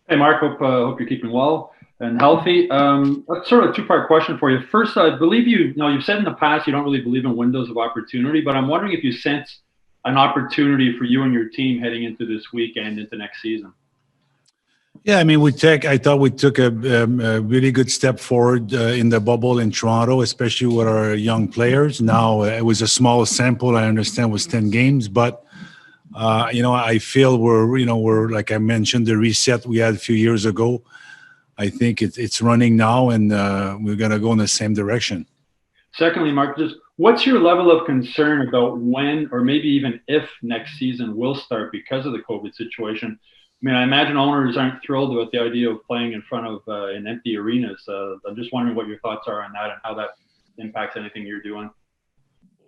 Hey, Mark. Hope you're keeping well and healthy. That's sort of a two-part question for you. First, I believe you've said in the past you don't really believe in windows of opportunity, but I'm wondering if you sense an opportunity for you and your team heading into this weekend, into next season. Yeah, I mean, I thought we took a really good step forward in the bubble in Toronto, especially with our young players. Now, it was a small sample. I understand it was 10 games, but I feel we're like I mentioned, the reset we had a few years ago. I think it's running now, and we're gonna go in the same direction. Secondly, Mark, just what's your level of concern about when or maybe even if next season will start because of the COVID situation? I mean, I imagine owners aren't thrilled about the idea of playing in front of in empty arenas. I'm just wondering what your thoughts are on that and how that impacts anything you're doing.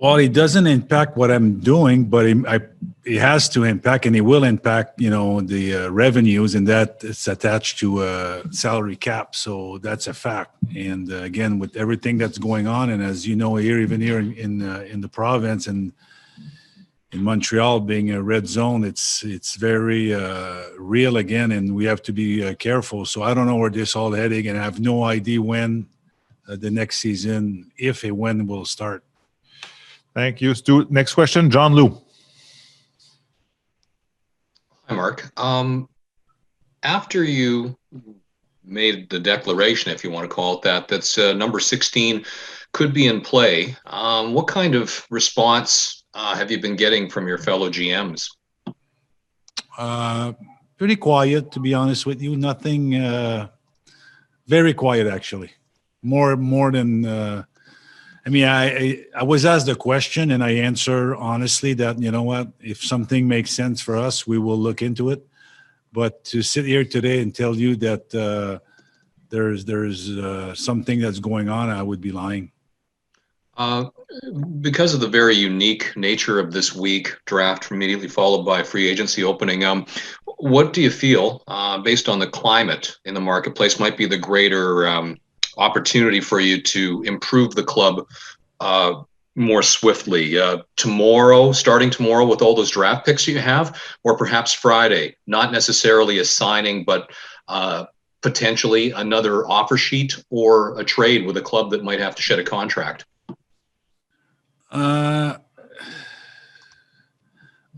Well, it doesn't impact what I'm doing, but it has to impact, and it will impact, the revenues, and that it's attached to a salary cap. So that's a fact. And again, with everything that's going on, and as you know, even here in the province and in Montreal being a red zone, it's very real again, and we have to be careful. So I don't know where this all heading, and I have no idea when the next season, if and when, will start. Thank you, Stu. Next question, John Lou. Hi, Mark. After you made the declaration, if you want to call it that, that's number 16 could be in play, what kind of response have you been getting from your fellow GMs? Pretty quiet, to be honest with you. Nothing, very quiet, actually. More than... I was asked the question, and I answer honestly that, you know what, if something makes sense for us, we will look into it. But to sit here today and tell you that there's something that's going on, I would be lying. Because of the very unique nature of this week, draft immediately followed by free agency opening, what do you feel, based on the climate in the marketplace, might be the greater opportunity for you to improve the club more swiftly? Starting tomorrow with all those draft picks you have, or perhaps Friday, not necessarily a signing, but potentially another offer sheet or a trade with a club that might have to shed a contract? A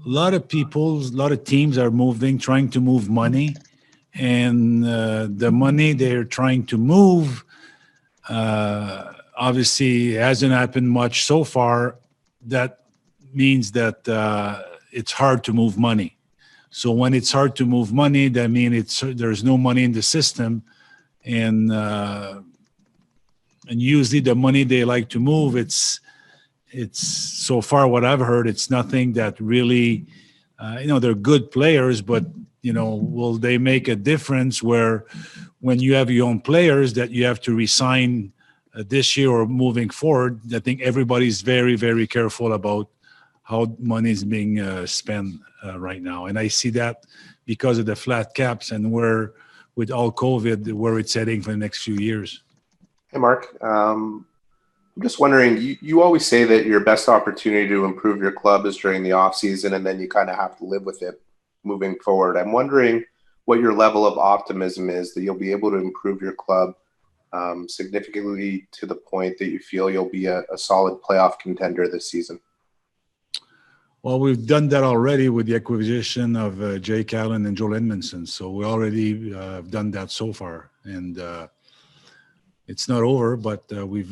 lot of teams are trying to move money, and the money they're trying to move obviously hasn't happened much so far. That means that it's hard to move money. So when it's hard to move money, that means there's no money in the system, and usually the money they like to move, it's so far what I've heard, it's nothing that really, they're good players, but will they make a difference where when you have your own players that you have to resign this year or moving forward? I think everybody's very, very careful about how money is being spent right now. And I see that because of the flat caps and where, with all COVID, where it's heading for the next few years. Hey, Mark. I'm just wondering, you always say that your best opportunity to improve your club is during the off season, and then you kind of have to live with it moving forward. I'm wondering what your level of optimism is that you'll be able to improve your club significantly to the point that you feel you'll be a solid playoff contender this season. Well, we've done that already with the acquisition of Jake Allen and Joel Edmondson. So we already done that so far, and it's not over. But we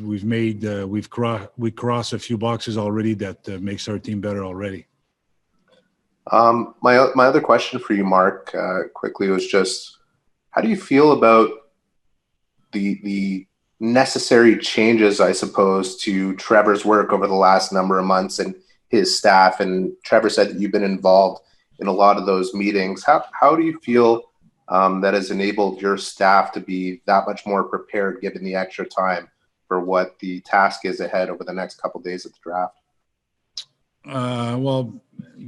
crossed a few boxes already that makes our team better already. My other question for you, Mark, quickly, was just how do you feel about the necessary changes, I suppose, to Trevor's work over the last number of months and his staff? And Trevor said that you've been involved in a lot of those meetings. How do you feel that has enabled your staff to be that much more prepared, given the extra time for what the task is ahead over the next couple of days of the draft? Well,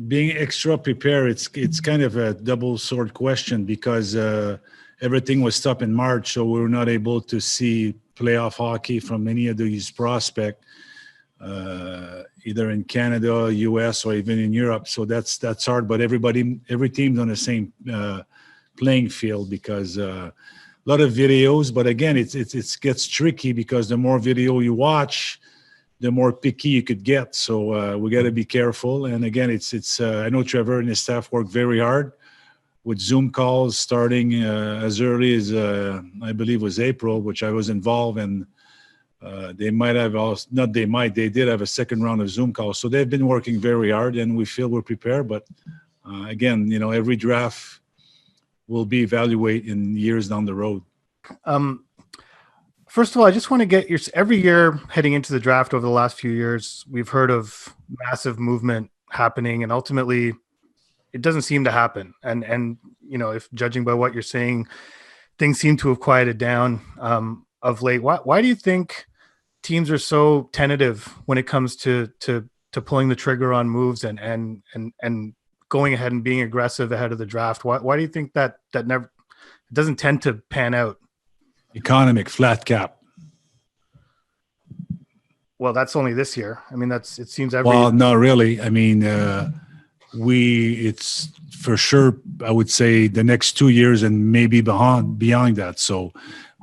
being extra prepared, it's kind of a double sword question because everything was stopped in March, so we were not able to see playoff hockey from any of these prospects, either in Canada, US, or even in Europe. So that's hard. But every team's on the same playing field because a lot of videos. But again, it gets tricky because the more video you watch, the more picky you could get. So we got to be careful. And again, it's I know Trevor and his staff work very hard with Zoom calls starting as early as I believe was April, which I was involved in. They did have a second round of Zoom calls. So they've been working very hard, and we feel we're prepared. But again, every draft will be evaluated in years down the road. First of all, I just want to get every year heading into the draft over the last few years, we've heard of massive movement happening, and ultimately it doesn't seem to happen. And if judging by what you're saying, things seem to have quieted down of late. Why do you think teams are so tentative when it comes to pulling the trigger on moves and going ahead and being aggressive ahead of the draft? Why do you think that never doesn't tend to pan out? Economic flat cap. Well, that's only this year. I mean, it seems every. Well, not really. I mean, it's for sure. I would say the next 2 years and maybe beyond that. So,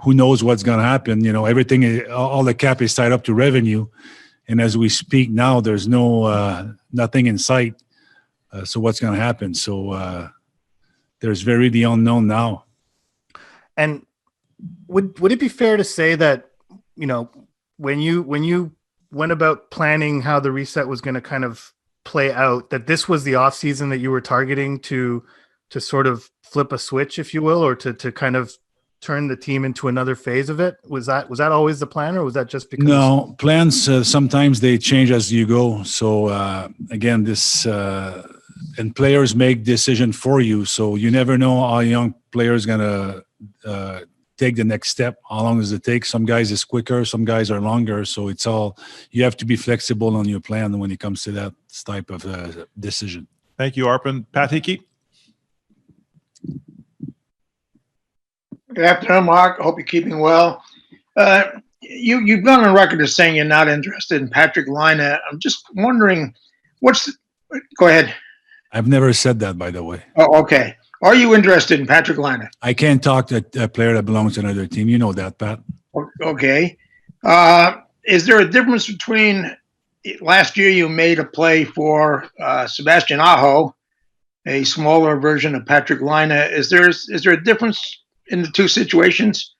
who knows what's going to happen? Everything, all the cap is tied up to revenue, and as we speak now, there's nothing in sight. So, what's going to happen? So, there's very the unknown now. And would it be fair to say that when you went about planning how the reset was going to kind of play out, that this was the off season that you were targeting to sort of flip a switch, if you will, or to kind of turn the team into another phase of it? Was that always the plan, or was that just because? No, plans sometimes they change as you go. So again, this and players make decision for you, so you never know how a young player is gonna take the next step. How long does it take? Some guys is quicker, some guys are longer. So it's all, you have to be flexible on your plan when it comes to that type of decision. Thank you, Arpon. Pat Hickey. Good afternoon, Mark. I hope you're keeping well. You've gone on record as saying you're not interested in Patrick Laine. I'm just wondering, go ahead. I've never said that, by the way. Oh, okay. Are you interested in Patrick Laine? I can't talk to a player that belongs to another team. You know that, Pat. Okay. Is there a difference between last year you made a play for Sebastian Aho, a smaller version of Patrick Laine? Is there a difference in the two situations?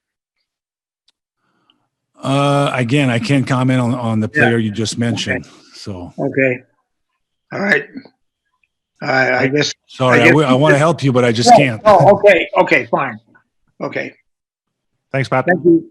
Again, I can't comment on the player you just mentioned. Okay. So. Okay. All right. I guess. Sorry, I want to help you, but I just can't. Oh, okay. Okay, fine. Okay. Thanks, Pat. Thank you.